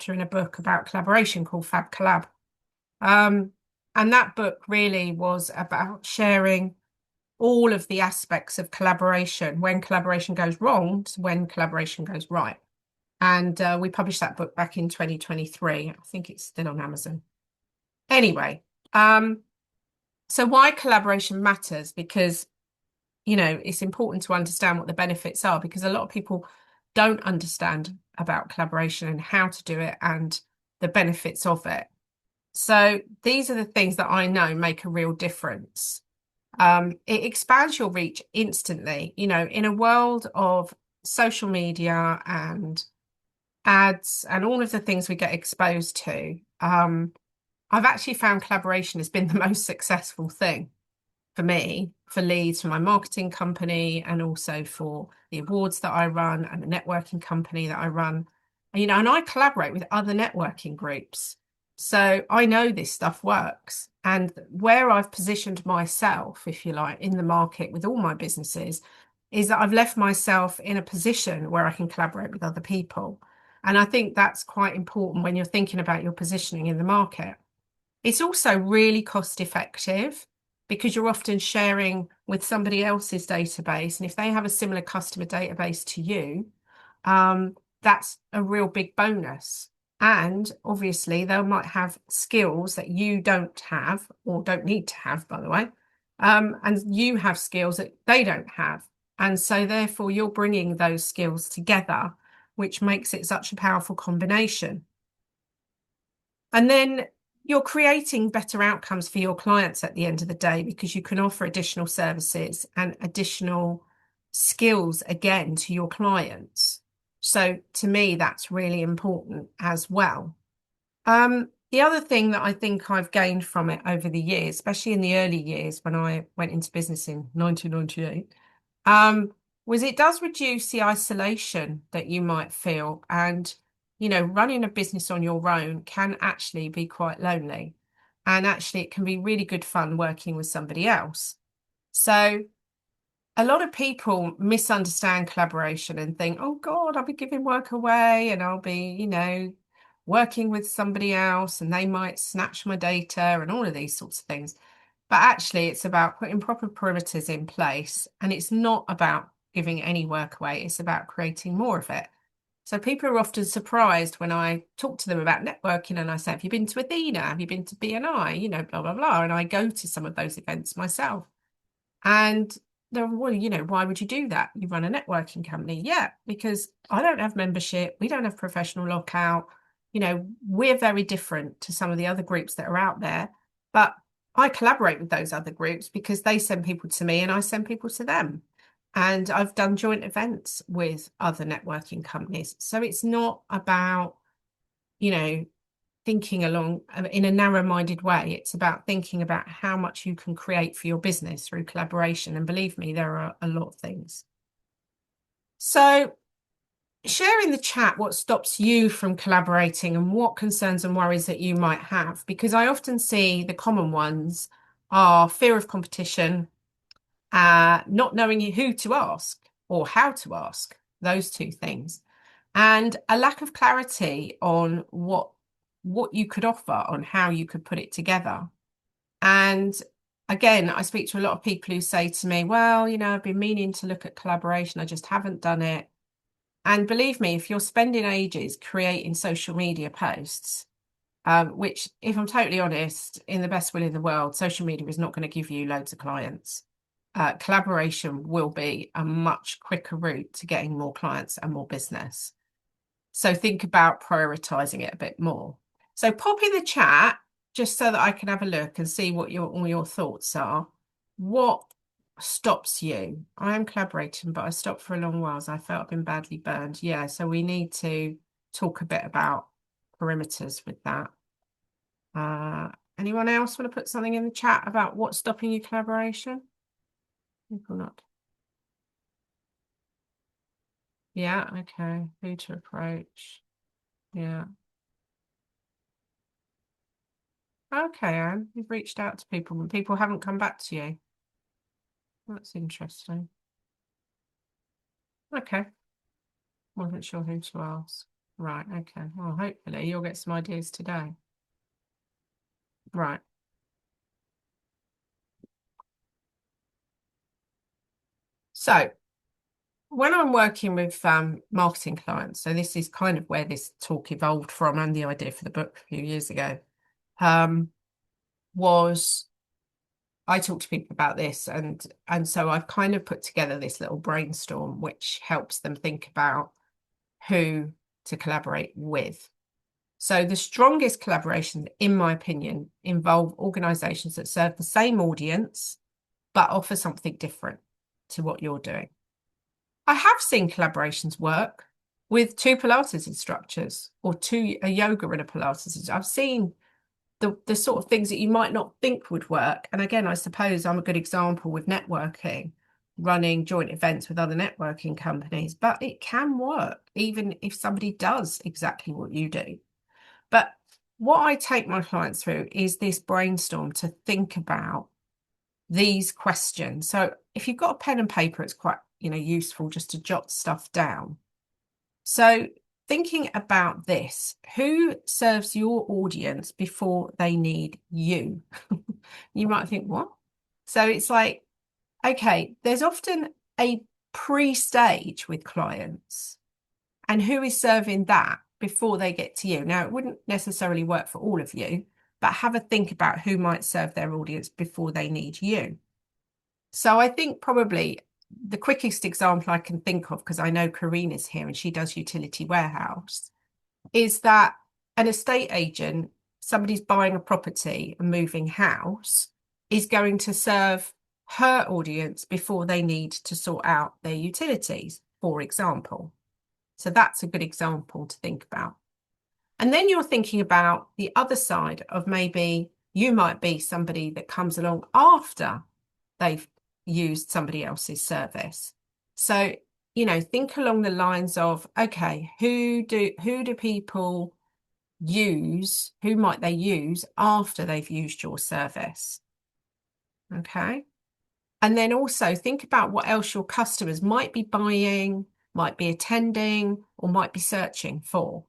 chapter in a book about collaboration called Fab Collab. And that book really was about sharing all of the aspects of collaboration, when collaboration goes wrong to when collaboration goes right. And we published that book back in 2023. I think it's still on Amazon. Anyway, so why collaboration matters? Because, it's important to understand what the benefits are, because a lot of people don't understand about collaboration and how to do it and the benefits of it. So these are the things that I know make a real difference. It expands your reach instantly. In a world of social media and ads and all of the things we get exposed to, I've actually found collaboration has been the most successful thing for me, for leads for my marketing company, and also for the awards that I run and the networking company that I run. And I collaborate with other networking groups. So I know this stuff works. And where I've positioned myself, if you like, in the market with all my businesses, is that I've left myself in a position where I can collaborate with other people. And I think that's quite important when you're thinking about your positioning in the market. It's also really cost effective because you're often sharing with somebody else's database. And if they have a similar customer database to you, that's a real big bonus. And obviously, they might have skills that you don't have or don't need to have, by the way. And you have skills that they don't have. And so therefore, you're bringing those skills together, which makes it such a powerful combination. And then you're creating better outcomes for your clients at the end of the day, because you can offer additional services and additional skills again to your clients. So to me, that's really important as well. The other thing that I think I've gained from it over the years, especially in the early years when I went into business in 1998, was it does reduce the isolation that you might feel. And running a business on your own can actually be quite lonely. And actually, it can be really good fun working with somebody else. So a lot of people misunderstand collaboration and think, oh God, I'll be giving work away and I'll be, working with somebody else and they might snatch my data and all of these sorts of things. But actually, it's about putting proper perimeters in place. And it's not about giving any work away. It's about creating more of it. So people are often surprised when I talk to them about networking and I say, have you been to Athena? Have you been to BNI? Blah, blah, blah. And I go to some of those events myself. And they're, well, why would you do that? You run a networking company. Yeah, because I don't have membership. We don't have professional lockout. We're very different to some of the other groups that are out there. But I collaborate with those other groups because they send people to me and I send people to them. And I've done joint events with other networking companies. So it's not about, thinking along in a narrow-minded way. It's about thinking about how much you can create for your business through collaboration. And believe me, there are a lot of things. So share in the chat what stops you from collaborating and what concerns and worries that you might have, because I often see the common ones are fear of competition, not knowing who to ask or how to ask, those two things, and a lack of clarity on what you could offer, on how you could put it together. And again, I speak to a lot of people who say to me, well, I've been meaning to look at collaboration, I just haven't done it. And believe me, if you're spending ages creating social media posts, which, if I'm totally honest, in the best will in the world, social media is not going to give you loads of clients. Collaboration will be a much quicker route to getting more clients and more business. So think about prioritizing it a bit more. So pop in the chat just so that I can have a look and see what all your thoughts are. What stops you? I am collaborating, but I stopped for a long while as I felt I've been badly burned. Yeah, so we need to talk a bit about perimeters with that. Anyone else want to put something in the chat about what's stopping your collaboration? People not. Yeah, okay. Who to approach? Yeah. Okay, Anne, you've reached out to people and people haven't come back to you. That's interesting. Okay. Wasn't sure who to ask. Right, okay. Well, hopefully you'll get some ideas today. Right. So when I'm working with marketing clients, so this is kind of where this talk evolved from and the idea for the book a few years ago, was I talk to people about this, and so I've kind of put together this little brainstorm which helps them think about who to collaborate with. So the strongest collaborations, in my opinion, involve organizations that serve the same audience but offer something different to what you're doing. I have seen collaborations work with two Pilates instructors or a yoga and a Pilates instructor. I've seen the sort of things that you might not think would work. And again, I suppose I'm a good example with networking, running joint events with other networking companies, but it can work even if somebody does exactly what you do. But what I take my clients through is this brainstorm to think about these questions. So if you've got a pen and paper, it's quite, useful just to jot stuff down. So thinking about this, who serves your audience before they need you? You might think, what? So it's like, okay, there's often a pre-stage with clients, and who is serving that before they get to you? Now, it wouldn't necessarily work for all of you, but have a think about who might serve their audience before they need you. So I think probably the quickest example I can think of, because I know Karina's here and she does utility warehouse, is that an estate agent, somebody's buying a property and moving house, is going to serve her audience before they need to sort out their utilities, for example. So that's a good example to think about. And then you're thinking about the other side of maybe you might be somebody that comes along after they've used somebody else's service. So, think along the lines of, okay, who do people use? Who might they use after they've used your service? Okay. And then also think about what else your customers might be buying, might be attending, or might be searching for.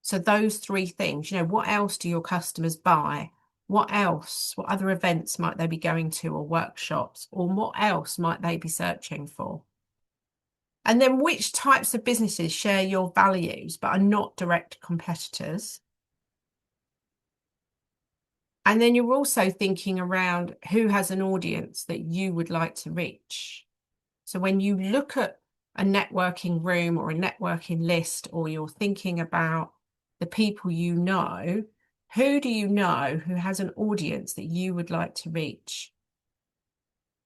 So those three things, what else do your customers buy? What else, what other events might they be going to, or workshops, or what else might they be searching for? And then which types of businesses share your values but are not direct competitors? And then you're also thinking around who has an audience that you would like to reach. So when you look at a networking room or a networking list, or you're thinking about the people you know, who do you know who has an audience that you would like to reach?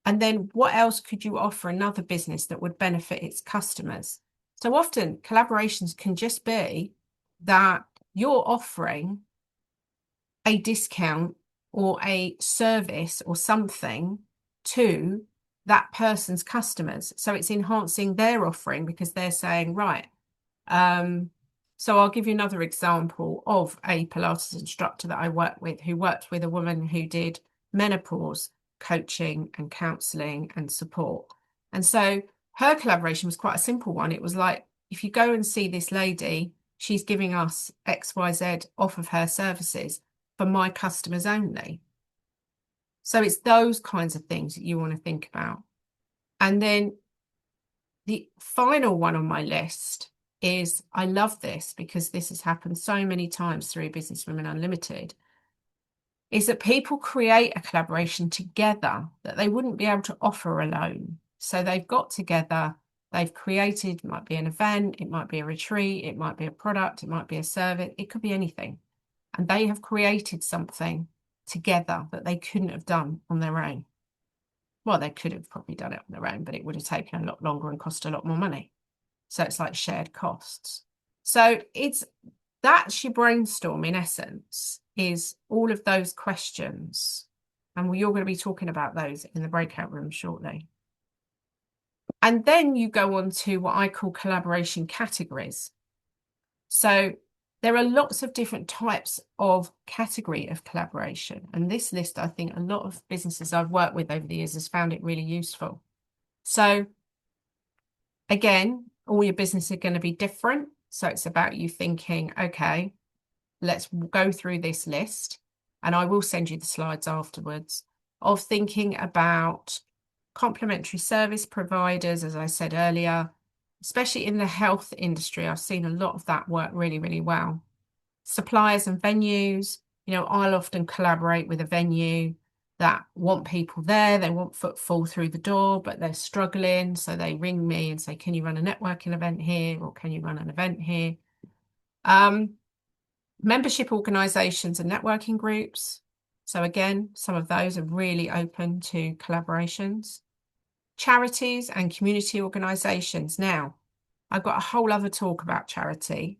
And then what else could you offer another business that would benefit its customers? So often collaborations can just be that you're offering a discount or a service or something to that person's customers. So it's enhancing their offering because they're saying, right, so I'll give you another example of a Pilates instructor that I worked with who worked with a woman who did menopause coaching and counseling and support. And so her collaboration was quite a simple one. It was like, if you go and see this lady, she's giving us XYZ off of her services for my customers only. So it's those kinds of things that you want to think about. And then the final one on my list is, I love this because this has happened so many times through Businesswomen UnLtd, is that people create a collaboration together that they wouldn't be able to offer alone. So they've got together, they've created, it might be an event, it might be a retreat, it might be a product, it might be a service, it could be anything. And they have created something together that they couldn't have done on their own. Well, they could have probably done it on their own, but it would have taken a lot longer and cost a lot more money. So it's like shared costs. So that's your brainstorm in essence, is all of those questions. And you're going to be talking about those in the breakout room shortly. And then you go on to what I call collaboration categories. So there are lots of different types of category of collaboration. And this list, I think a lot of businesses I've worked with over the years has found it really useful. So again, all your businesses are going to be different. So it's about you thinking, okay, let's go through this list, and I will send you the slides afterwards, of thinking about complementary service providers, as I said earlier, especially in the health industry. I've seen a lot of that work really, really well. Suppliers and venues, I'll often collaborate with a venue that want people there. They want footfall through the door, but they're struggling. So they ring me and say, can you run a networking event here? Or can you run an event here? Membership organizations and networking groups. So again, some of those are really open to collaborations. Charities and community organizations. Now, I've got a whole other talk about charity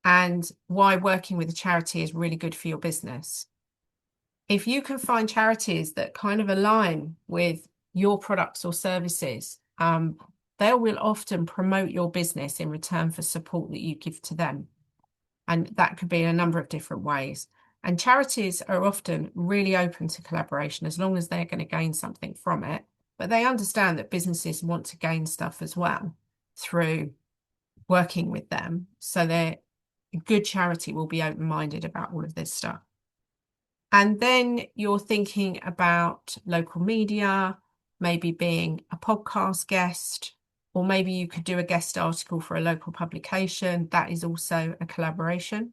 and why working with a charity is really good for your business. If you can find charities that kind of align with your products or services, they will often promote your business in return for support that you give to them. And that could be in a number of different ways. And charities are often really open to collaboration as long as they're going to gain something from it. But they understand that businesses want to gain stuff as well through working with them. So a good charity will be open-minded about all of this stuff. And then you're thinking about local media, maybe being a podcast guest, or maybe you could do a guest article for a local publication. That is also a collaboration.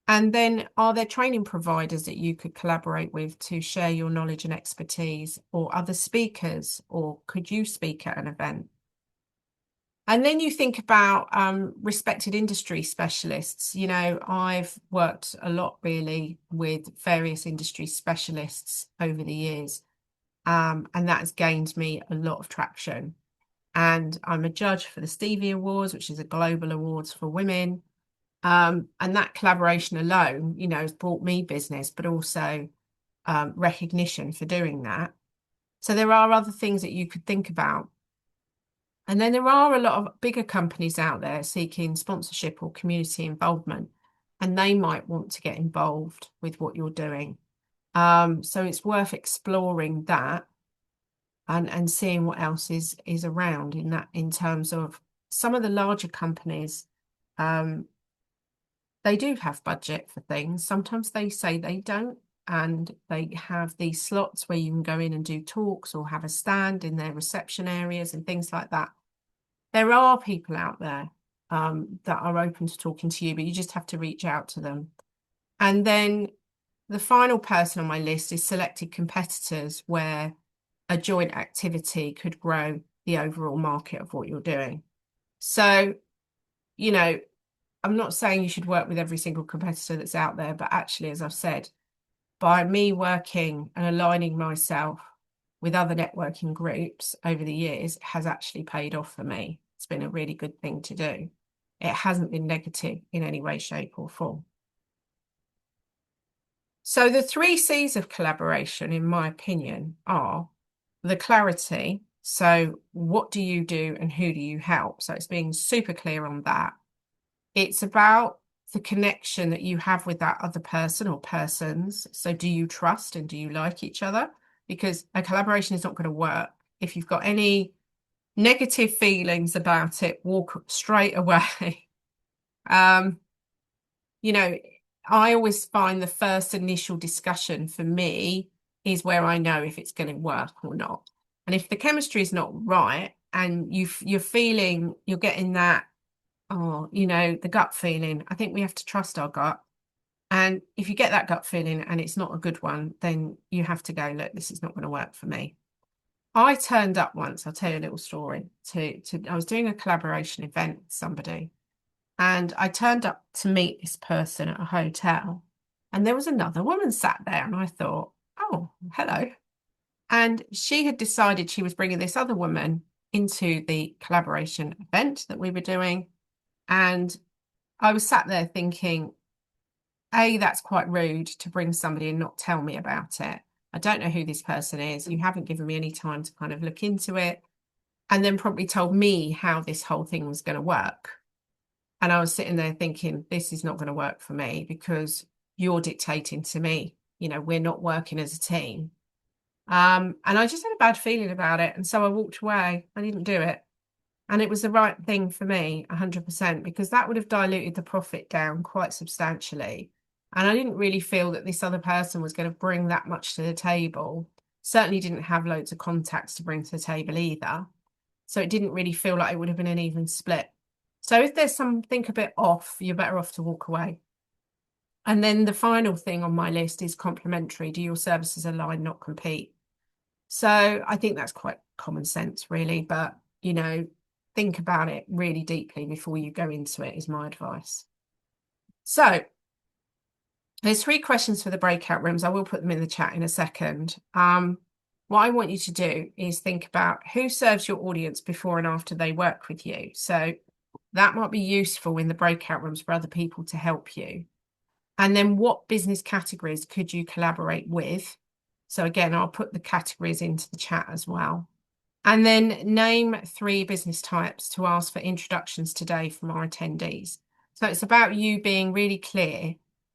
And then are there training providers that you could collaborate with to share your knowledge and expertise, or other speakers, or could you speak at an event? And then you think about respected industry specialists. I've worked a lot really with various industry specialists over the years, and that has gained me a lot of traction. And I'm a judge for the Stevie Awards, which is a global awards for women. And that collaboration alone, has brought me business, but also recognition for doing that. So there are other things that you could think about. And then there are a lot of bigger companies out there seeking sponsorship or community involvement, and they might want to get involved with what you're doing. So it's worth exploring that and seeing what else is around in terms of some of the larger companies. They do have budget for things. Sometimes they say they don't, and they have these slots where you can go in and do talks or have a stand in their reception areas and things like that. There are people out there that are open to talking to you, but you just have to reach out to them. And then the final person on my list is selected competitors, where a joint activity could grow the overall market of what you're doing. So, I'm not saying you should work with every single competitor that's out there, but actually, as I've said, by me working and aligning myself with other networking groups over the years has actually paid off for me. It's been a really good thing to do. It hasn't been negative in any way, shape, or form. So the 3 C's of collaboration, in my opinion, are the clarity. So what do you do and who do you help? So it's being super clear on that. It's about the connection that you have with that other person or persons. So do you trust and do you like each other? Because a collaboration is not going to work. If you've got any negative feelings about it, walk straight away. I always find the first initial discussion for me is where I know if it's going to work or not. And if the chemistry is not right and you're feeling, you're getting that, the gut feeling, I think we have to trust our gut. And if you get that gut feeling and it's not a good one, then you have to go, look, this is not going to work for me. I turned up once, I'll tell you a little story, I was doing a collaboration event with somebody, and I turned up to meet this person at a hotel, and there was another woman sat there, and I thought, oh, hello. And she had decided she was bringing this other woman into the collaboration event that we were doing. And I was sat there thinking, A, that's quite rude to bring somebody and not tell me about it. I don't know who this person is. You haven't given me any time to kind of look into it. And then probably told me how this whole thing was going to work. And I was sitting there thinking, this is not going to work for me because you're dictating to me. We're not working as a team. And I just had a bad feeling about it. And so I walked away. I didn't do it. And it was the right thing for me, 100%, because that would have diluted the profit down quite substantially. And I didn't really feel that this other person was going to bring that much to the table. Certainly didn't have loads of contacts to bring to the table either. So it didn't really feel like it would have been an even split. So if there's something a bit off, you're better off to walk away. And then the final thing on my list is complementary. Do your services align, not compete? So I think that's quite common sense, really. But, think about it really deeply before you go into it, is my advice. So there's 3 questions for the breakout rooms. I will put them in the chat in a second. What I want you to do is think about who serves your audience before and after they work with you. So that might be useful in the breakout rooms for other people to help you. And then what business categories could you collaborate with? So again, I'll put the categories into the chat as well. And then name 3 business types to ask for introductions today from our attendees. So it's about you being really clear.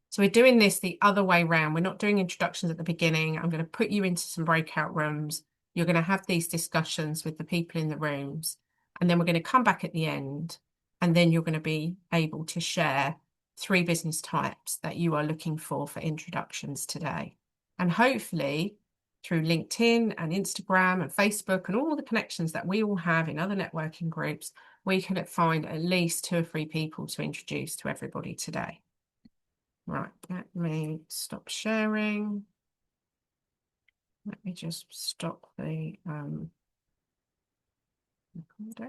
So we're doing this the other way around. We're not doing introductions at the beginning. I'm going to put you into some breakout rooms. You're going to have these discussions with the people in the rooms. And then we're going to come back at the end. And then you're going to be able to share 3 business types that you are looking for introductions today. And hopefully, through LinkedIn and Instagram and Facebook and all the connections that we all have in other networking groups, we can find at least 2 or 3 people to introduce to everybody today. Right, let me stop sharing. Let me just stop the recording.